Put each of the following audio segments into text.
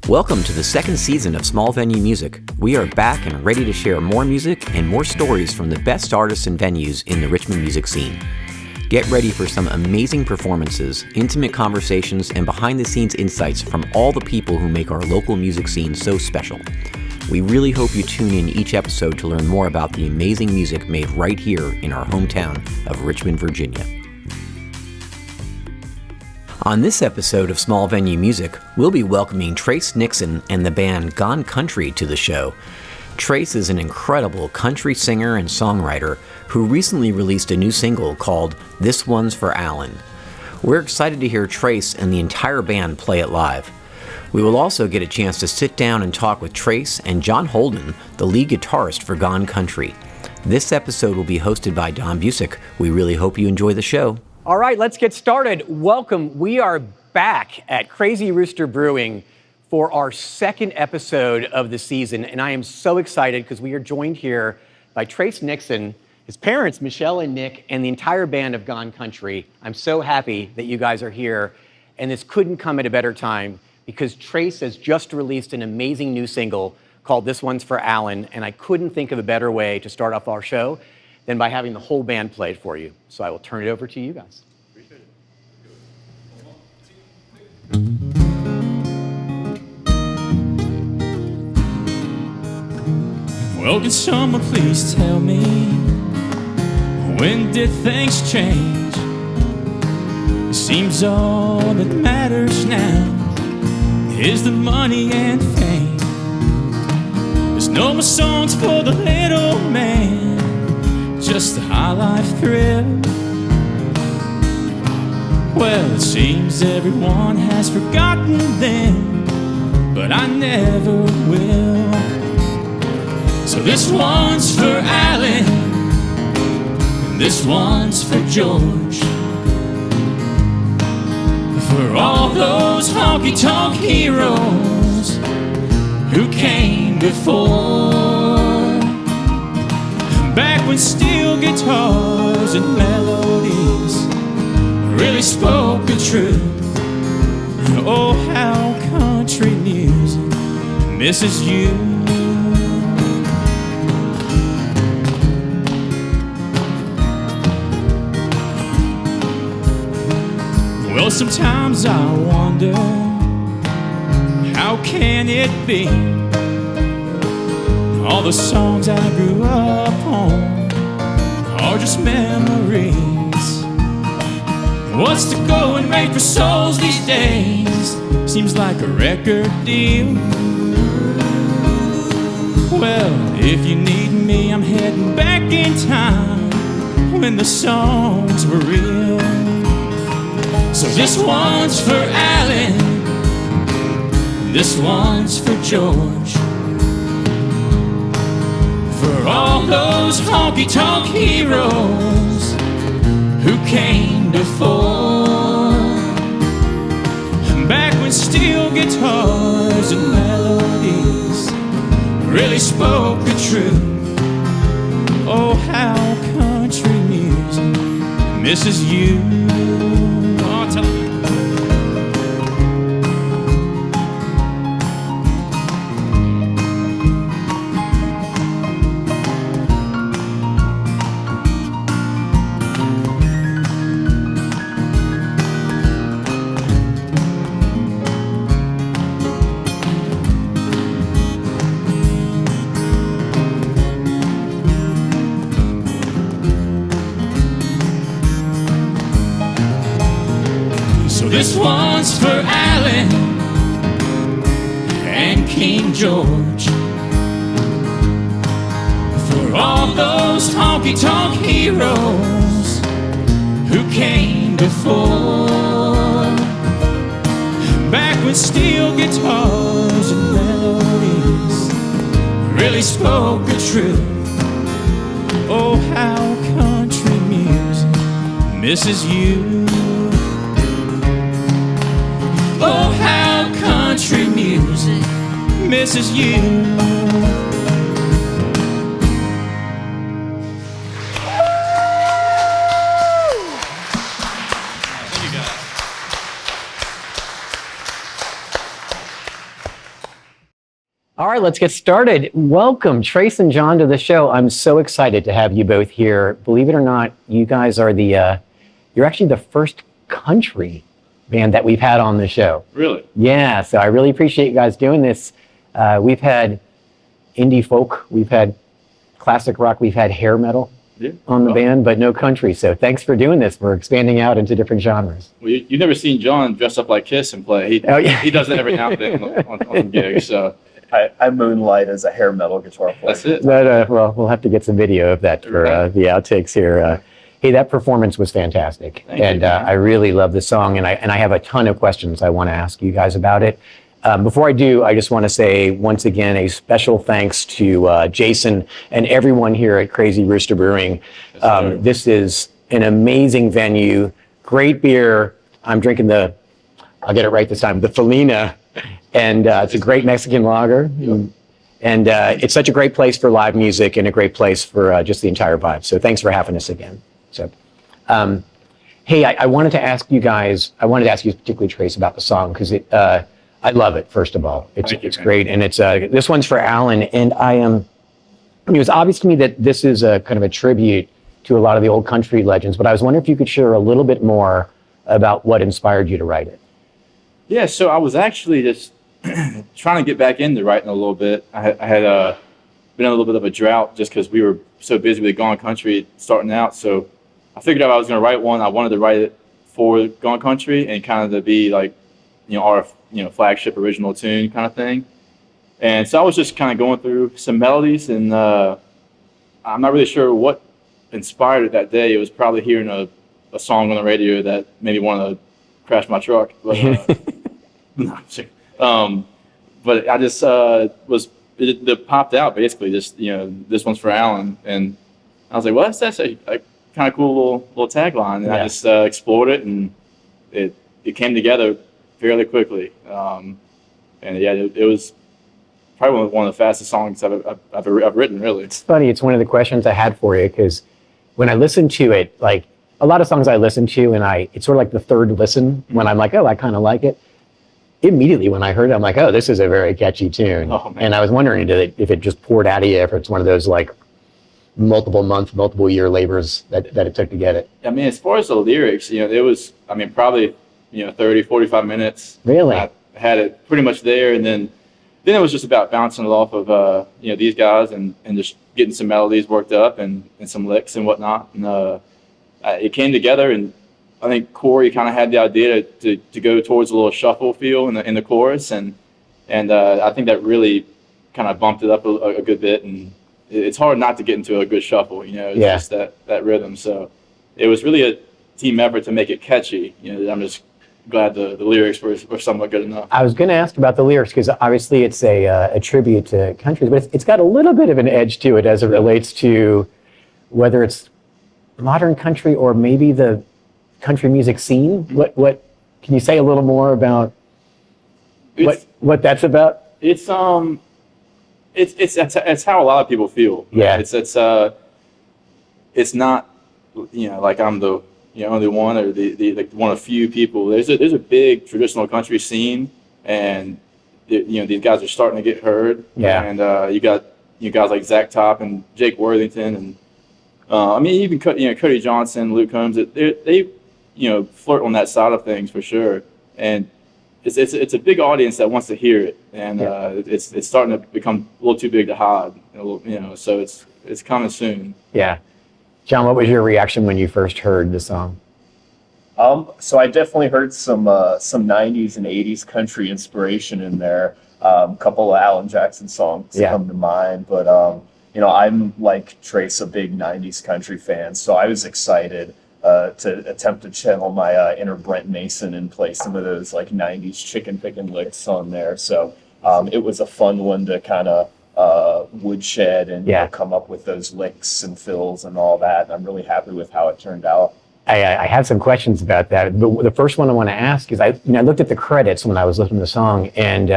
Welcome to the second season of Small Venue Music. We are back and ready to share more music and more stories from the best artists and venues in the Richmond music scene. Get ready for some amazing performances, intimate conversations, and behind-the-scenes insights from all the people who make our local music scene so special. We really hope you tune in each episode to learn more about the amazing music made right here in our hometown of Richmond, Virginia. On this episode of Small Venue Music, we'll be welcoming Trace Nixon and the band Gone Country to the show. Trace is an incredible country singer and songwriter who recently released a new single called This One's for Alan. We're excited to hear Trace and the entire band play it live. We will also get a chance to sit down and talk with Trace and John Holden, the lead guitarist for Gone Country. This episode will be hosted by Don Busick. We really hope you enjoy the show. All right, let's get started. Welcome. We are back at Crazy Rooster Brewing for our second episode of the season, and I am so excited because we are joined here by Trace Nixon, his parents, Michelle and Nick, and the entire band of Gone Country. I'm so happy that you guys are here, and this couldn't come at a better time because Trace has just released an amazing new single called This One's for Alan, and I couldn't think of a better way to start off our show than by having the whole band play it for you. So I will turn it over to you guys. Appreciate it. Well, can someone please tell me, when did things change? It seems all that matters now is the money and fame. There's no more songs for the little man, just the high life thrill. Well, it seems everyone has forgotten them, but I never will. So this one's for Alan, and this one's for George, for all those honky-tonk heroes who came before. Back when steel guitars and melodies really spoke the truth. Oh, how country music misses you. Well, sometimes I wonder, how can it be all the songs I grew up on are just memories? What's the going rate for souls these days? Seems like a record deal. Well, if you need me, I'm heading back in time when the songs were real. So this one's for Alan, this one's for George, for all those honky-tonk heroes who came before. Back when steel guitars and melodies really spoke the truth. Oh, how country music misses you. Oh, tell me. This one's for Alan and King George, for all those honky-tonk heroes who came before. Back when steel guitars and melodies really spoke the truth. Oh, how country music misses you. Oh, how country music misses you. All right, let's get started. Welcome, Trace and John, to the show. I'm so excited to have you both here. Believe it or not, you guys are you're actually the first country band that we've had on the show. Really? Yeah, so I really appreciate you guys doing this. We've had indie folk, we've had classic rock, we've had hair metal on the band, but no country. So thanks for doing this. We're expanding out into different genres. Well, you've never seen John dress up like Kiss and play. He does it every now and then on gigs. So I moonlight as a hair metal guitar player. that's it. But, well, we'll have to get some video of that for the outtakes here. Hey, that performance was fantastic. Thank you. I really love the song, and I have a ton of questions I want to ask you guys about it. Before I do, I just want to say once again a special thanks to Jason and everyone here at Crazy Rooster Brewing. This is an amazing venue, great beer. I'm drinking I'll get it right this time, the Felina, and it's a great Mexican lager. Yep. And it's such a great place for live music and a great place for just the entire vibe. So thanks for having us again. So, hey, I wanted to ask you guys, particularly Trace, about the song, because I love it, first of all. It's great. And it's this one's for Alan. And it was obvious to me that this is a kind of a tribute to a lot of the old country legends, but I was wondering if you could share a little bit more about what inspired you to write it. Yeah, so I was actually just trying to get back into writing a little bit. I had been in a little bit of a drought just because we were so busy with Gone Country starting out. So I figured out I was going to write one. I wanted to write it for Gone Country and kind of to be like, our flagship original tune kind of thing. And so I was just kind of going through some melodies, and I'm not really sure what inspired it that day. It was probably hearing a song on the radio that made me want to crash my truck. But no, I'm serious. But I just it popped out basically. Just this one's for Alan, and I was like, well, that's a kind of cool little tagline, and I just explored it, and it came together fairly quickly. And yeah, it was probably one of the fastest songs I've written, really. It's funny. It's one of the questions I had for you, because when I listened to it, like a lot of songs I listen to, and it's sort of like the third listen when I'm like, oh, I kind of like it. Immediately when I heard it, I'm like, oh, this is a very catchy tune. Oh, man. And I was wondering if it just poured out of you, if it's one of those like multiple month, multiple year labors that it took to get it. I mean, as far as the lyrics, it was, probably 30, 45 minutes. Really? I had it pretty much there, and then it was just about bouncing it off of these guys and just getting some melodies worked up and some licks and whatnot. And it came together, and I think Corey kind of had the idea to go towards a little shuffle feel in the chorus, and I think that really kind of bumped it up a good bit. And it's hard not to get into a good shuffle, it's just that rhythm. So it was really a team effort to make it catchy. I'm just glad the lyrics were somewhat good enough. I was going to ask about the lyrics, because obviously it's a tribute to country, but it's got a little bit of an edge to it as it relates to whether it's modern country or maybe the country music scene. What can you say a little more about what that's about? It's how a lot of people feel. Yeah. It's not like I'm the only one or the one of few people. There's a big traditional country scene, and these guys are starting to get heard. Yeah. And you got guys like Zach Top and Jake Worthington, and even Cody Johnson, Luke Combs. They flirt on that side of things for sure. And it's a big audience that wants to hear it, and it's starting to become a little too big to hide. So it's coming soon. Yeah. John, what was your reaction when you first heard the song? So I definitely heard some 90s and 80s country inspiration in there. A couple of Alan Jackson songs come to mind, but I'm like Trace, a big 90s country fan, so I was excited to attempt to channel my inner Brent Mason and play some of those like 90s chicken picking licks on there. So it was a fun one to kind of woodshed and come up with those licks and fills and all that. And I'm really happy with how it turned out. I have some questions about that, but the first one I want to ask is I looked at the credits when I was listening to the song, and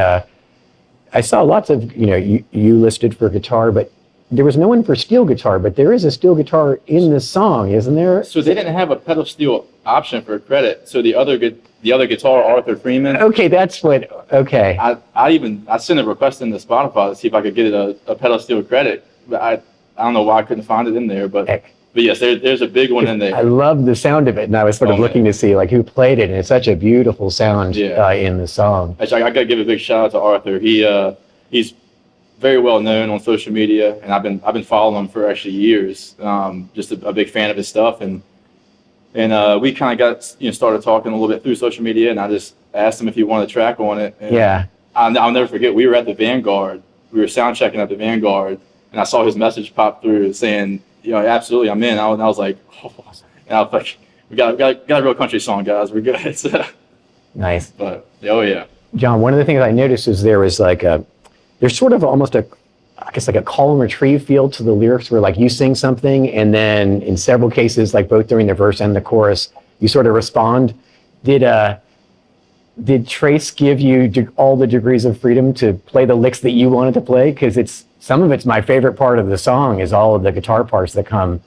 I saw lots of you listed for guitar, but there was no one for steel guitar. But there is a steel guitar in this song, isn't there? So they didn't have a pedal steel option for credit. So the other the other guitar, Arthur Freeman. Okay, that's what. Okay. I sent a request into Spotify to see if I could get a pedal steel credit, but I don't know why I couldn't find it in there, but yes, there's a big one in there. I love the sound of it, and I was sort of looking to see like who played it, and it's such a beautiful sound in the song. Actually, I got to give a big shout out to Arthur. He's very well known on social media, and I've been following him for actually years. Just a big fan of his stuff, and we kind of got started talking a little bit through social media, and I just asked him if he wanted a track on it. And I'll never forget. We were at the Vanguard. We were sound checking at the Vanguard, and I saw his message pop through saying, absolutely, I'm in. And I was like, oh. And I was like, we got a real country song, guys. We're good. Nice. But oh yeah, John. One of the things I noticed is there's sort of almost a call and retrieve feel to the lyrics, where like you sing something, and then in several cases, like both during the verse and the chorus, you sort of respond. Did Trace give you all the degrees of freedom to play the licks that you wanted to play? Because some of it's my favorite part of the song is all of the guitar parts that come.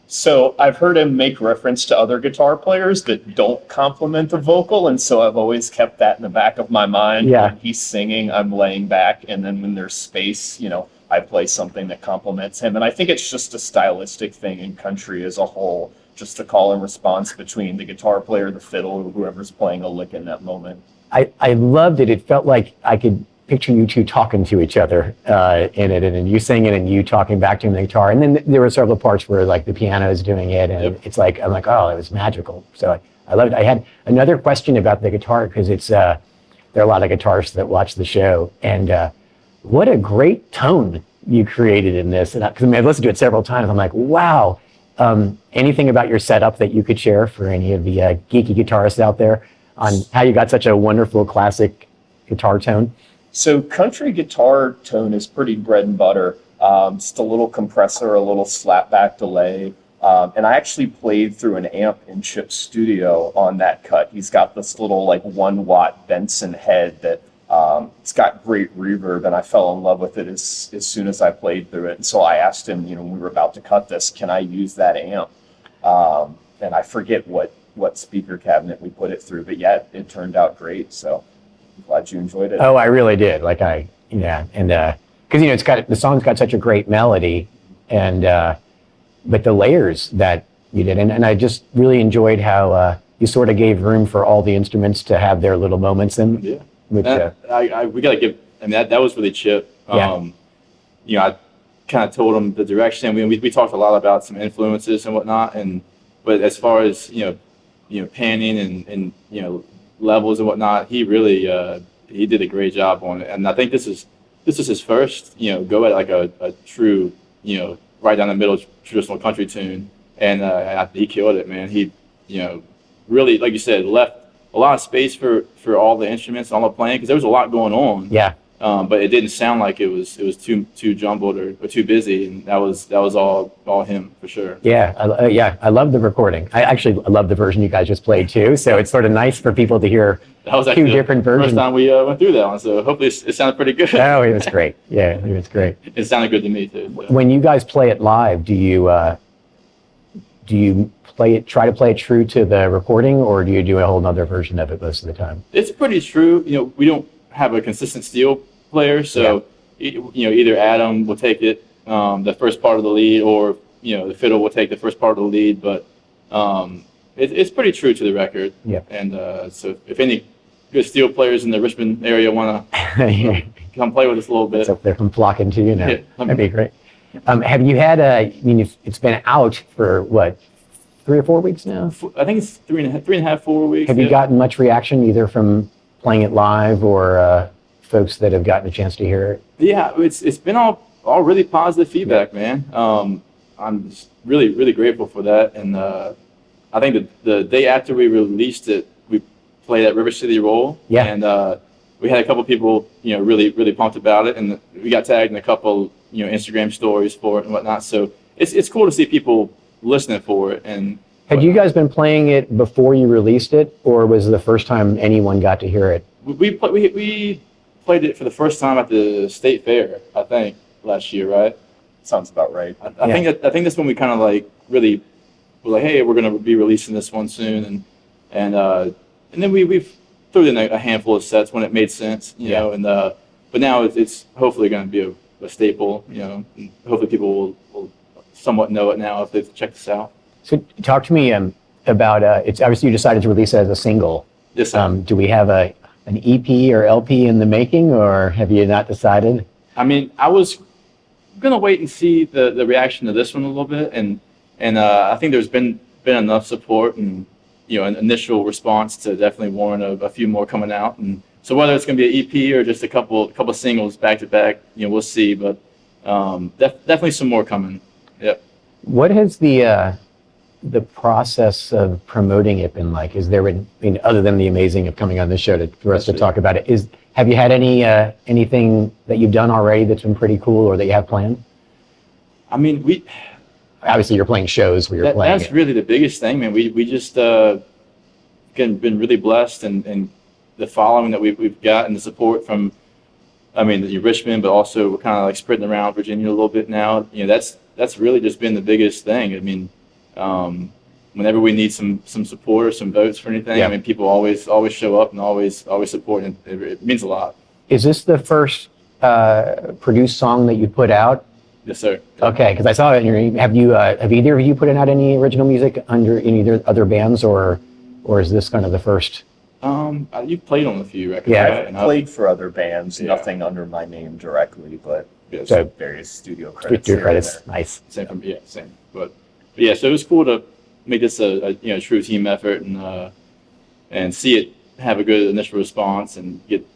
So I've heard him make reference to other guitar players that don't complement the vocal, and so I've always kept that in the back of my mind. Yeah. When he's singing, I'm laying back, and then when there's space, I play something that complements him. And I think it's just a stylistic thing in country as a whole, just a call and response between the guitar player, the fiddle, or whoever's playing a lick in that moment. I loved it. It felt like I could picture you two talking to each other in it, and you singing and you talking back to him the guitar. And then there were several parts where like the piano is doing it, and it's like, I'm like, oh, it was magical. So I loved it. I had another question about the guitar, because there are a lot of guitarists that watch the show, and what a great tone you created in this. And because I've listened to it several times, I'm like, wow. Anything about your setup that you could share for any of the geeky guitarists out there on how you got such a wonderful classic guitar tone? So country guitar tone is pretty bread and butter. Just a little compressor, a little slapback delay. And I actually played through an amp in Chip's studio on that cut. He's got this little 1 watt Benson head that it's got great reverb, and I fell in love with it as soon as I played through it. And so I asked him, when we were about to cut this, can I use that amp? And I forget what speaker cabinet we put it through, but yeah, it turned out great. So I'm glad you enjoyed it. Oh, I really did. And because the song's got such a great melody, and but the layers that you did, and I just really enjoyed how you sort of gave room for all the instruments to have their little moments in. Yeah. We gotta give. That was really Chip. I kind of told him the direction. We talked a lot about some influences and whatnot, but as far as panning and levels and whatnot, he really he did a great job on it. And I think this is his first go at like a true right down the middle traditional country tune, and he killed it, man. He really, like you said, left a lot of space for all the instruments and all the playing, because there was a lot going on. Yeah. But it didn't sound like it was too jumbled or too busy, and that was all him for sure. Yeah, I love the recording. I love the version you guys just played too. So it's sort of nice for people to hear that was two different versions. First time we went through that one, so hopefully it sounded pretty good. Oh, it was great. Yeah, it was great. It sounded good to me too. So. When you guys play it live, do you try to play it true to the recording, or do you do a whole nother version of it most of the time? It's pretty true. We don't have a consistent steel player, so either Adam will take it the first part of the lead, or the fiddle will take the first part of the lead, but it's pretty true to the record. Yeah. And so if any good steel players in the Richmond area want to come play with us a little bit, so they're flocking to you now. Yeah. That'd be great. Have you had it's been out for what, 3 or 4 weeks now? I think it's 3.5, 4 weeks. Have you gotten much reaction either from playing it live or folks that have gotten a chance to hear it? Yeah, it's been all really positive feedback, man. I'm just really, really grateful for that. And I think the day after we released it, we played at River City Roll. Yeah. And we had a couple people, really, really pumped about it. And we got tagged in a couple, Instagram stories for it and whatnot. So it's cool to see people listening for it. And had you guys been playing it before you released it, or was it the first time anyone got to hear it? We played it for the first time at the state fair, I think, last year, right? Sounds about right. I think that's when we kind of really were like, hey, we're gonna be releasing this one soon, and then we've threw in a handful of sets when it made sense, you know, and but now it's hopefully going to be a staple, you know, and hopefully people will somewhat know it now if they've checked this out. So talk to me about, it's obviously you decided to release it as a single. Yes, sir. Do we have an EP or LP in the making, or have you not decided? I mean, I was going to wait and see the reaction to this one a little bit, and I think there's been enough support and, you know, an initial response to definitely warrant a few more coming out. And so whether it's going to be an EP or just a couple singles back to back, you know, we'll see. But definitely some more coming. Yep. What has the process of promoting it been like? Is there, I mean, other than the amazing of coming on this show for us to talk about it, have you had anything that you've done already that's been pretty cool or that you have planned? I mean, obviously you're playing shows where you're playing. That's really the biggest thing, man. We just been really blessed, and the following that we've got and the support from, I mean, Richmond, but also we're kind of like spreading around Virginia a little bit now. You know, that's really just been the biggest thing. I mean, whenever we need some support or some votes for anything, I mean, people always show up and always support, and it means a lot. Is this the first produced song that you put out? Yes, sir. Okay, because I saw it in your. Have either of you put out any original music under any other bands, or is this kind of the first? You've played on a few records. Yeah, right? I've played for other bands, nothing under my name directly, but so various studio credits. Studio credits, nice. Same. But yeah, so it was cool to make this a true team effort and see it have a good initial response and get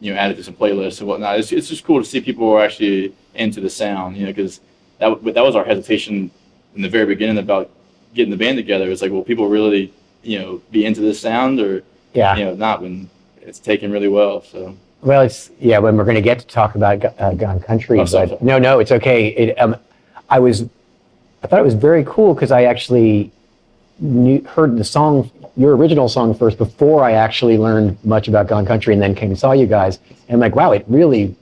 added to some playlists and whatnot. It's just cool to see people are actually into the sound, because that was our hesitation in the very beginning about getting the band together. It's like, will people really be into this sound or not, when it's taken really well. So well, when we're going to get to talk about Gone Country, but no, it's okay. I thought it was very cool because I actually heard the song, your original song first, before I actually learned much about Gone Country, and then came and saw you guys. And I'm like, wow, it really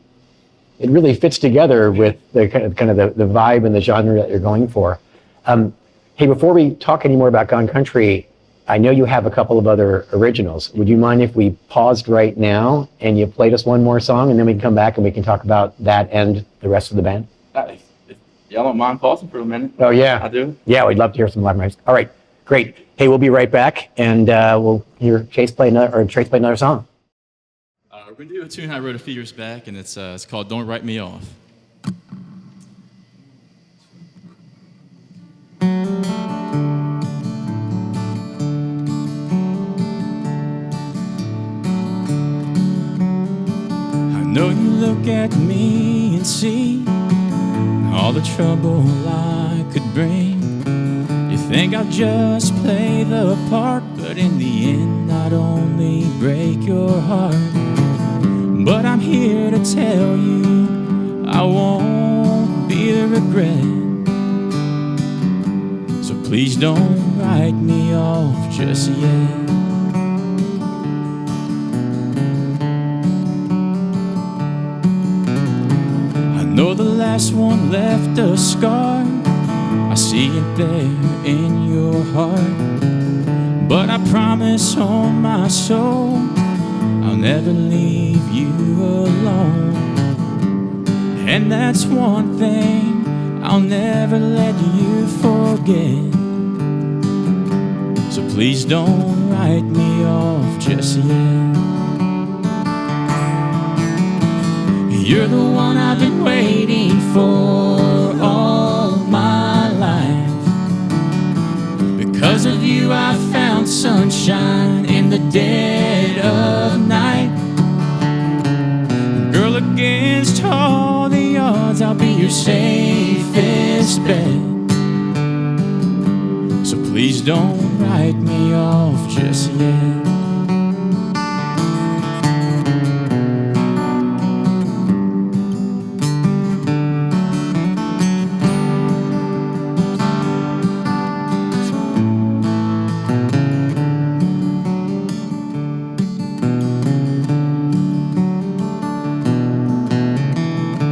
fits together with the kind of the vibe and the genre that you're going for. Hey, before we talk any more about Gone Country, I know you have a couple of other originals. Would you mind if we paused right now and you played us one more song, and then we can come back and we can talk about that and the rest of the band? If y'all don't mind pausing for a minute. Oh, yeah. I do. Yeah, we'd love to hear some live music. All right, great. Hey, we'll be right back, and we'll hear Trace play another song. We're going to do a tune I wrote a few years back, and it's called Don't Write Me Off. I know you look at me and see all the trouble I could bring. You think I'll just play the part, but in the end I'd only break your heart. But I'm here to tell you I won't be the regret. So please don't write me off just yet. I know the last one left a scar. I see it there in your heart. But I promise on my soul I'll never leave you alone. And that's one thing I'll never let you forget. So please don't write me off just yet. You're the one I've been waiting for all my life. Because of you I found sunshine in the dead of night. Girl, against all the odds, I'll be your safest bet. So please don't write me off just yet.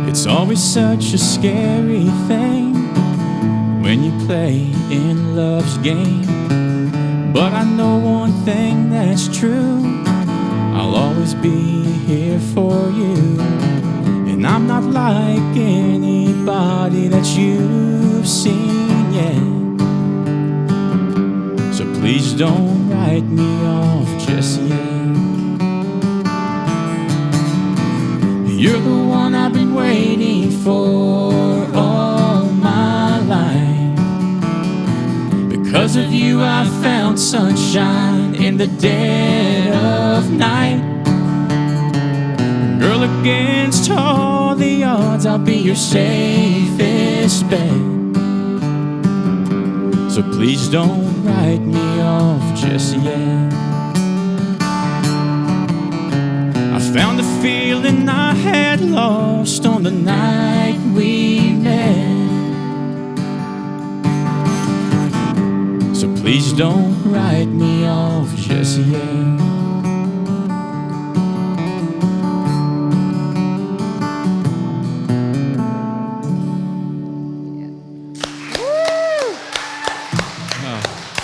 It's always such a scary thing when you play in love's game. But I know one thing that's true, I'll always be here for you. And I'm not like anybody that you've seen yet. So please don't write me off just yet. You're the one I've been waiting for all my life. Because of you I found sunshine in the dead of night. Girl, against all the odds, I'll be your safest bet. So please don't write me off just yet. I found the feeling I had lost on the night we met. So please don't write me off just yet.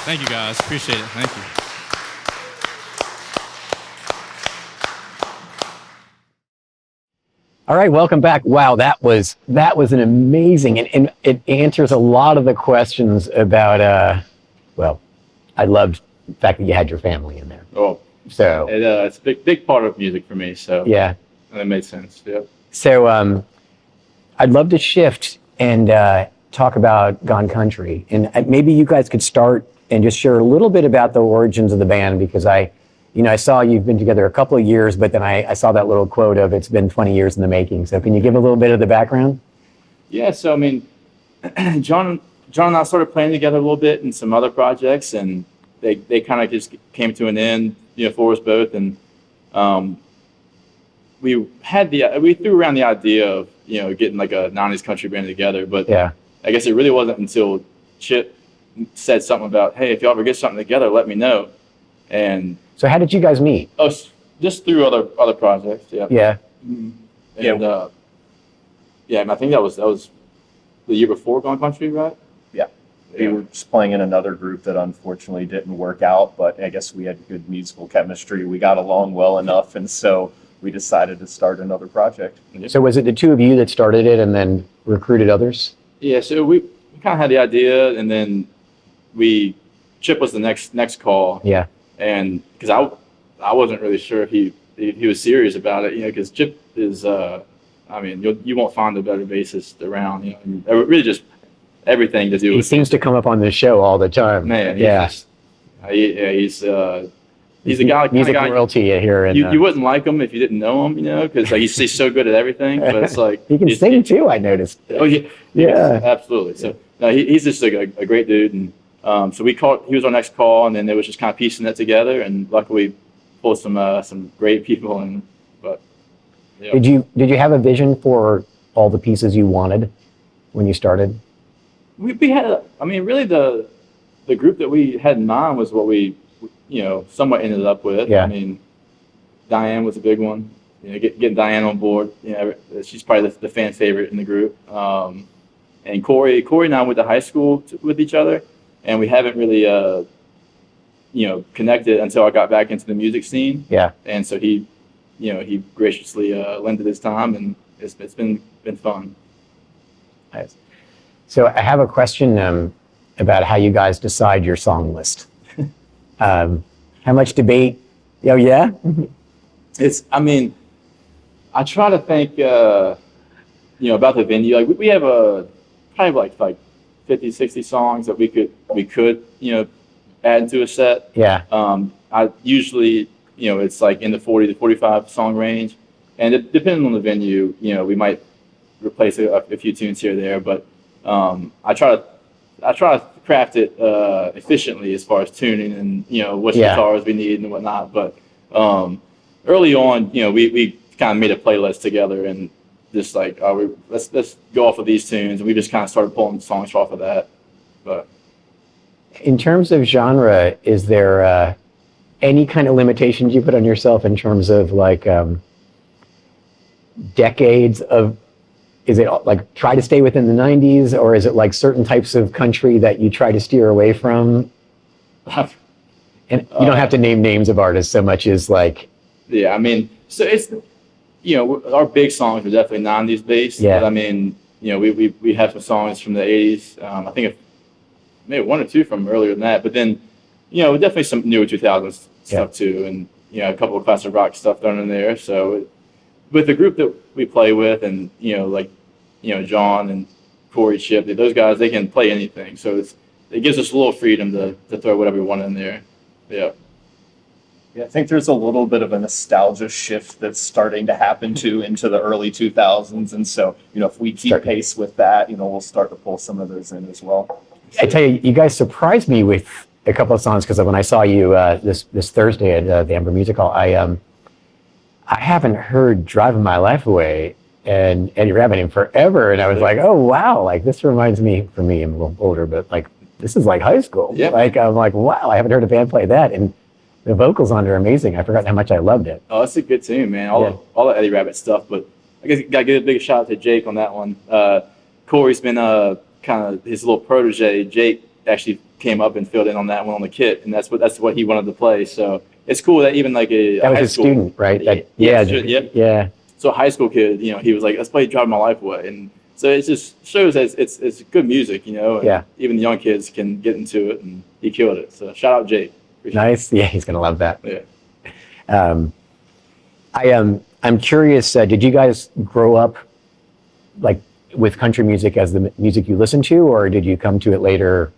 Thank you, guys. Appreciate it. Thank you. All right, welcome back. Wow, that was an amazing, and it answers a lot of the questions about, well, I loved the fact that you had your family in there. Oh, So it's a big part of music for me. So yeah, that made sense. Yeah. so I'd love to shift and talk about Gone Country, and maybe you guys could start and just share a little bit about the origins of the band, because I saw you've been together a couple of years, but then I saw that little quote of it's been 20 years in the making. So can you give a little bit of the background? Yeah. So I mean, John and I started playing together a little bit in some other projects, and they kind of just came to an end, for us both. And we threw around the idea of getting like a '90s country band together, but Yeah. I guess it really wasn't until Chip said something about, hey, if y'all ever get something together, let me know. And So how did you guys meet? just through other projects. Yeah. Yeah. And and I think that was the year before Gone Country, right? Yeah. We were just playing in another group that unfortunately didn't work out, but I guess we had good musical chemistry. We got along well enough, and so we decided to start another project. So was it the two of you that started it and then recruited others? Yeah, so we kind of had the idea, and then Chip was the next call. Yeah. And because I wasn't really sure if he was serious about it, because Chip is, you won't find a better bassist around, and really just everything to do He with. seems to come up on the show all the time. Man, he's a guy. Music royalty here. You wouldn't like him if you didn't know him, because he's so good at everything. But it's like he can sing too, I noticed. Oh yeah, Yeah. absolutely. So no, he's just a great dude, and so he was our next call, and then it was just kind of piecing that together, and luckily pulled some great people in. But yeah. Did you have a vision for all the pieces you wanted when you started? We had, really the group that we had in mind was what we, somewhat ended up with. Yeah. Diane was a big one. Getting Diane on board. She's probably the fan favorite in the group. And Corey and I went to high school with each other, and we haven't really, connected until I got back into the music scene. Yeah. And so he graciously lended his time, and it's been fun. Nice. So I have a question about how you guys decide your song list. How much debate? Oh yeah. I try to think, about the venue. Like we have probably like 50, 60 songs that we could add into a set. Yeah. I usually, it's like in the 40 to 45 song range, and depending on the venue, we might replace a few tunes here or there, but I try to craft it efficiently as far as tuning and what guitars we need and whatnot. But early on, we kind of made a playlist together, and just like let's go off of these tunes, and we just kind of started pulling songs off of that. But in terms of genre, is there any kind of limitations you put on yourself in terms of like decades of? Is it like try to stay within the 90s, or is it like certain types of country that you try to steer away from? And you don't have to name names of artists so much as like. Yeah, I mean, so it's, our big songs are definitely 90s based. Yeah. But I mean, we have some songs from the 80s. I think maybe one or two from earlier than that. But then, definitely some newer 2000s stuff too. And, a couple of classic rock stuff thrown in there. So with the group that we play with and, John and Corey, Chip, those guys, they can play anything. So it gives us a little freedom to throw whatever we want in there. Yeah. Yeah, I think there's a little bit of a nostalgia shift that's starting to happen too into the early 2000s. And so, if we keep pace with that, we'll start to pull some of those in as well. I tell you, you guys surprised me with a couple of songs because when I saw you this Thursday at the Amber Music Hall, I haven't heard "Driving My Life Away" and Eddie Rabbitt in forever, and I was like, oh wow, like this reminds me. For me, I'm a little older, but like this is like high school. Yeah. Like I'm like, wow, I haven't heard a band play that, and the vocals on it are amazing. I forgot how much I loved it. Oh, it's a good tune, man. All the Eddie Rabbitt stuff, but I guess gotta give a big shout out to Jake on that one. Corey's been kind of his little protege. Jake actually came up and filled in on that one on the kit, and that's what he wanted to play. So it's cool that even like that was a student, right? Yeah. So a high school kid, he was like, let's play "Driving My Life Away," and so it just shows that it's good music, and even the young kids can get into it, and he killed it. So shout out Jake. Appreciate Nice. Yeah, he's gonna love that. Yeah. I'm curious. Did you guys grow up like with country music as the music you listen to, or did you come to it later?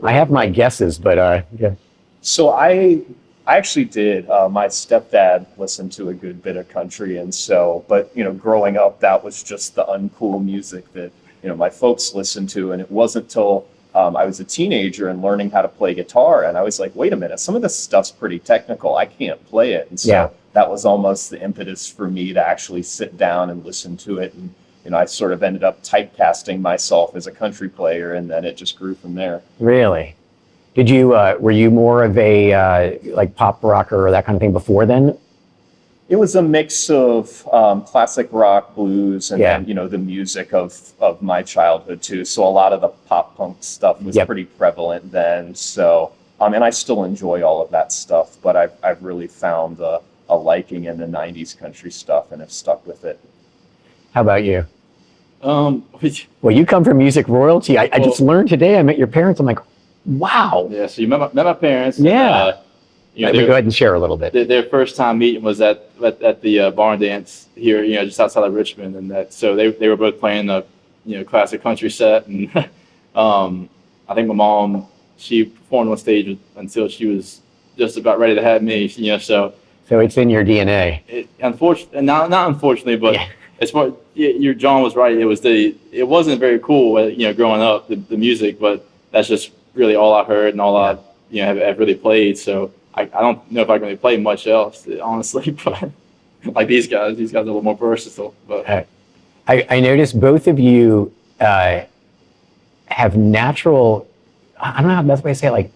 I have my guesses, but yeah. So I actually did. My stepdad listened to a good bit of country, and so, but growing up, that was just the uncool music that my folks listened to, and it wasn't till I was a teenager and learning how to play guitar, and I was like, wait a minute, some of this stuff's pretty technical. I can't play it, and so that was almost the impetus for me to actually sit down and listen to it, and I sort of ended up typecasting myself as a country player, and then it just grew from there. Really? Did you were you more of a like pop rocker or that kind of thing before then? It was a mix of classic rock, blues, and then, the music of my childhood too. So a lot of the pop punk stuff was pretty prevalent then. So and I still enjoy all of that stuff, but I've really found a liking in the 90s country stuff and have stuck with it. How about you? Well, you come from music royalty. I just learned today. I met your parents. I'm like, wow. Yeah. So you met my parents. Yeah. Let me go ahead and share a little bit. Their first time meeting was at the barn dance here, just outside of Richmond, and so they were both playing the classic country set, and I think my mom, she performed on stage until she was just about ready to have me, so it's in your DNA. Unfortunately, not unfortunately, but as far your John was right. It wasn't very cool, growing up the music, but that's just really all I heard and all I have really played. So I don't know if I can really play much else, honestly, but like these guys are a little more versatile. But I noticed both of you have natural, I don't know how the best way to say it, like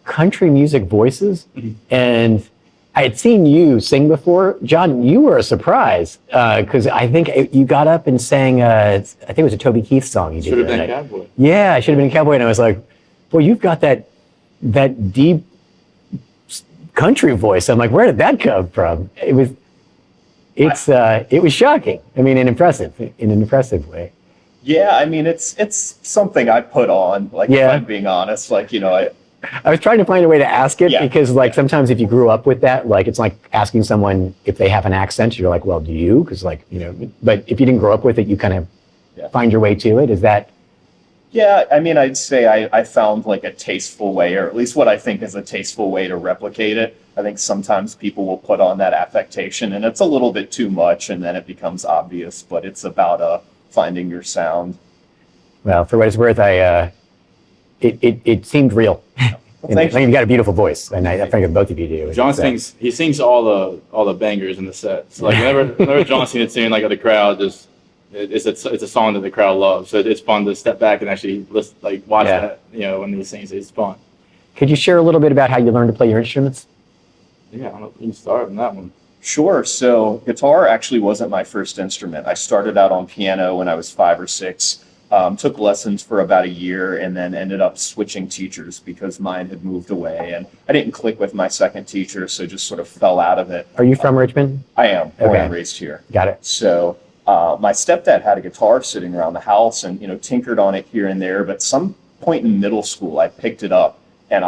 country music voices. Mm-hmm. And I had seen you sing before. John, you were a surprise because I think you got up and sang, I think it was a Toby Keith song you did. Should have been a cowboy. Yeah, I should have been a cowboy. And I was like, boy, you've got that deep country voice. I'm like, where did that come from? It was shocking. I mean, in an impressive way. Yeah, I mean, it's something I put on, like, if I'm being honest, like, I was trying to find a way to ask it because, like, sometimes if you grew up with that, like, it's like asking someone if they have an accent. You're like, well, do you? Because, like, but if you didn't grow up with it, you kind of find your way to it. Is that? Yeah, I mean, I'd say I found like a tasteful way, or at least what I think is a tasteful way to replicate it. I think sometimes people will put on that affectation, and it's a little bit too much, and then it becomes obvious. But it's about finding your sound. Well, for what it's worth, it seemed real. Well, I mean, you've got a beautiful voice, and I think both of you do. John sings. He sings all the bangers in the set. So like whenever John sings a tune, like the crowd just. It's a song that the crowd loves, so it's fun to step back and actually listen, like watch that. When he sings, it's fun. Could you share a little bit about how you learned to play your instruments? Yeah, I don't know if you can start on that one. Sure. So guitar actually wasn't my first instrument. I started out on piano when I was 5 or 6. Took lessons for about a year and then ended up switching teachers because mine had moved away. And I didn't click with my second teacher, so just sort of fell out of it. Are you from Richmond? I am, born Okay. and raised here. Got it. So my stepdad had a guitar sitting around the house and, tinkered on it here and there. But some point in middle school, I picked it up and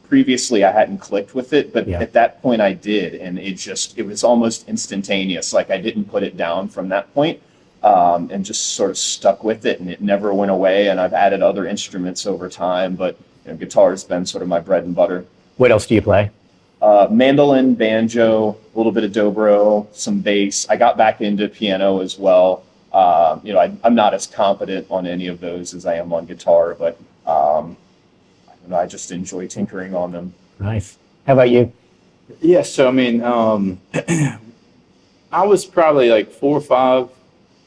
previously I hadn't clicked with it, but at that point I did. And it was almost instantaneous. Like I didn't put it down from that point. And just sort of stuck with it, and it never went away. And I've added other instruments over time, but guitar has been sort of my bread and butter. What else do you play? Mandolin, banjo, a little bit of dobro, some bass. I got back into piano as well. I'm not as competent on any of those as I am on guitar, but I just enjoy tinkering on them. Nice. How about you? Yeah, so I mean, I was probably like 4 or 5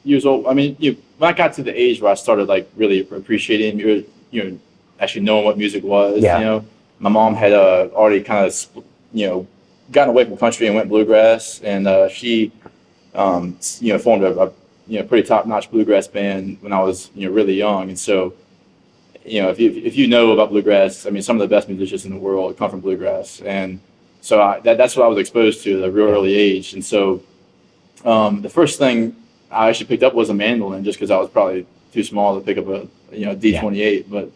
years old. I mean, when I got to the age where I started like really appreciating, actually knowing what music was. Yeah. My mom had already kind of, gotten away from country and went bluegrass, and she, formed a pretty top-notch bluegrass band when I was, really young. And so, if you know about bluegrass, I mean, some of the best musicians in the world come from bluegrass, and so that's what I was exposed to at a real early age. And so, the first thing I actually picked up was a mandolin, just because I was probably too small to pick up a D28. But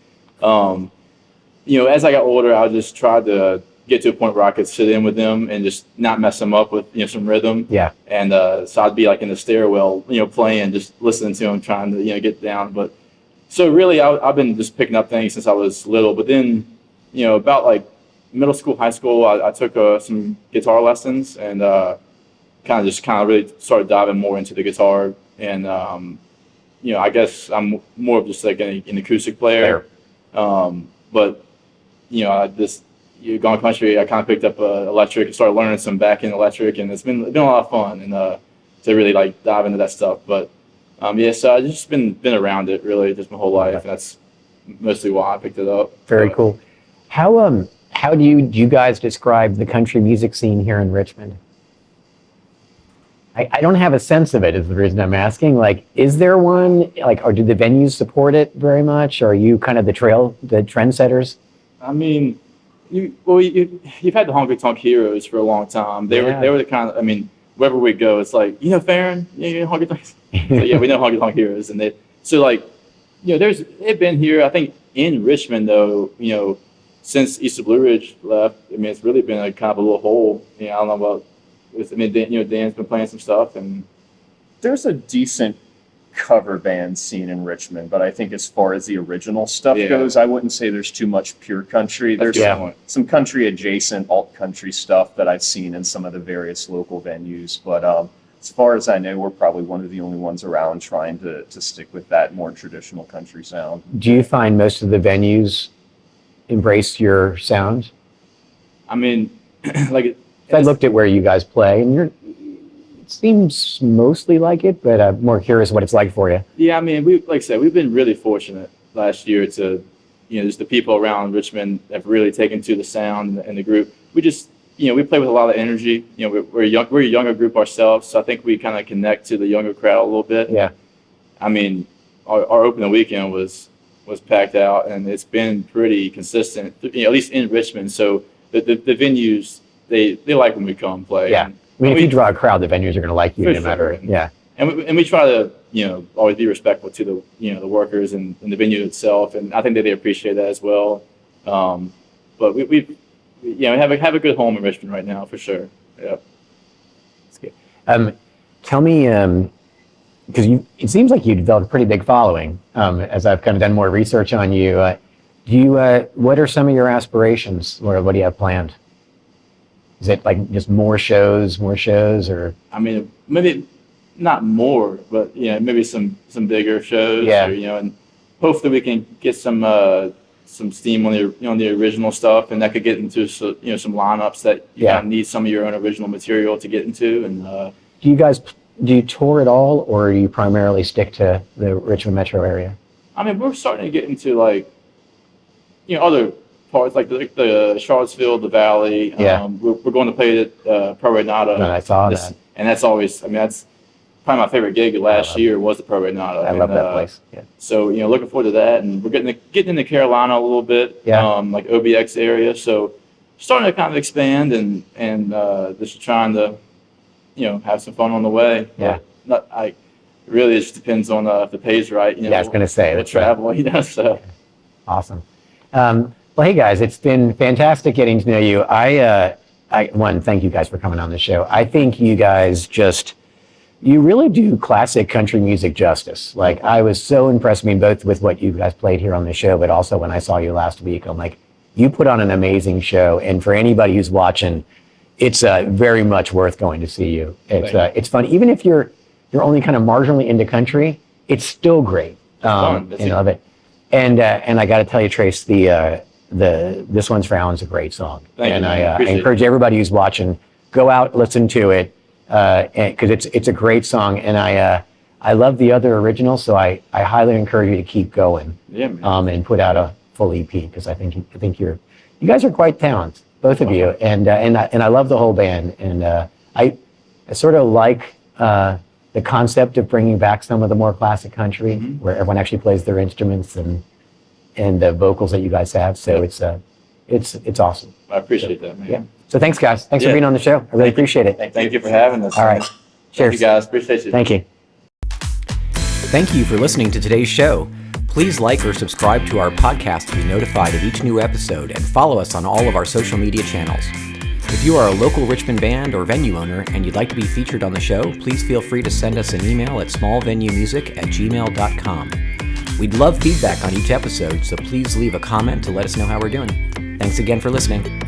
as I got older, I just tried to get to a point where I could sit in with them and just not mess them up with some rhythm. Yeah. And so I'd be like in the stairwell, playing, just listening to them, trying to get down. But so really, I've been just picking up things since I was little. But then about like middle school, high school, I took some guitar lessons and kind of really started diving more into the guitar. And I guess I'm more of just like an acoustic player. But going country, I kind of picked up electric and started learning some back-end electric, and it's been a lot of fun and to really like dive into that stuff. But so I've just been around it really just my whole life, and that's mostly why I picked it up. Very cool. How do you guys describe the country music scene here in Richmond? I don't have a sense of it, is the reason I'm asking. Like, is there one? Like, or do the venues support it very much? Or are you kind of the trendsetters? I mean, you've had the Honky Tonk Heroes for a long time. They were the kind of, I mean, wherever we go, it's like, Farron, Honky Tonk. So, yeah, we know Honky Tonk Heroes, and they've been here. I think in Richmond though, since East of Blue Ridge left, I mean, it's really been a kind of a little hole. I don't know about. Dan's been playing some stuff, and there's a decent cover band scene in Richmond, but I think as far as the original stuff goes, I wouldn't say there's too much pure country. There's some country adjacent alt country stuff that I've seen in some of the various local venues, but as far as I know, we're probably one of the only ones around trying to stick with that more traditional country sound. Do you find most of the venues embrace your sound? I mean, I looked at where you guys play, and it seems mostly like it, but I'm more curious what it's like for you. Yeah, I mean, like I said, we've been really fortunate last year to, just the people around Richmond have really taken to the sound and the group. We just, we play with a lot of energy. We're a younger group ourselves, so I think we kind of connect to the younger crowd a little bit. Yeah. I mean, our opening weekend was packed out, and it's been pretty consistent, at least in Richmond. So the venues, they like when we come play. Yeah. I mean, if you draw a crowd, the venues are going to like you no matter. Yeah. And we try to, always be respectful to the workers and the venue itself. And I think that they appreciate that as well. But we have a good home in Richmond right now, for sure. Yeah. That's good. Tell me, because it seems like you developed a pretty big following, as I've kind of done more research on you. What are some of your aspirations, or what do you have planned? Is it like just more shows, or? I mean, maybe not more, but maybe some bigger shows. Yeah. Or, and hopefully we can get some steam on the original stuff, and that could get into some lineups that you kind of need some of your own original material to get into. And do you tour at all, or do you primarily stick to the Richmond metro area? I mean, we're starting to get into other parts like the Charlottesville, the Valley. We're going to play at Powhatan. I saw that. And that's always, I mean, that's probably my favorite gig last year was the Pro Granada. I love that place. Yeah. So, looking forward to that. And we're getting into Carolina a little bit, like OBX area. So starting to kind of expand and just trying to, have some fun on the way. Yeah. Really, it just depends on if the pay's right. I was going to say. The travel, so. Awesome. Well, hey guys, it's been fantastic getting to know you. Thank you guys for coming on the show. I think you guys you really do classic country music justice. Like, I was so impressed, both with what you guys played here on the show, but also when I saw you last week, I'm like, you put on an amazing show. And for anybody who's watching, it's very much worth going to see you. It's fun. Even if you're only kind of marginally into country, it's still great. And love it. And I got to tell you, Trace, This One's for Alan's a great song. Thank you. I encourage everybody who's watching, go out, listen to it, because it's a great song. And I love the other original, so I highly encourage you to keep going. Yeah, man. And put out a full EP, because I think you guys are quite talented, both of you. And I love the whole band. And I sort of like the concept of bringing back some of the more classic country, where everyone actually plays their instruments and the vocals that you guys have. So it's awesome. I appreciate that, man. Yeah. So thanks, guys. Thanks for being on the show. I really appreciate it. Thank you for having us. All right. Cheers. Thank you, guys. Appreciate you. Thank you. Thank you for listening to today's show. Please like or subscribe to our podcast to be notified of each new episode, and follow us on all of our social media channels. If you are a local Richmond band or venue owner and you'd like to be featured on the show, please feel free to send us an email at smallvenuemusic@gmail.com. We'd love feedback on each episode, so please leave a comment to let us know how we're doing. Thanks again for listening.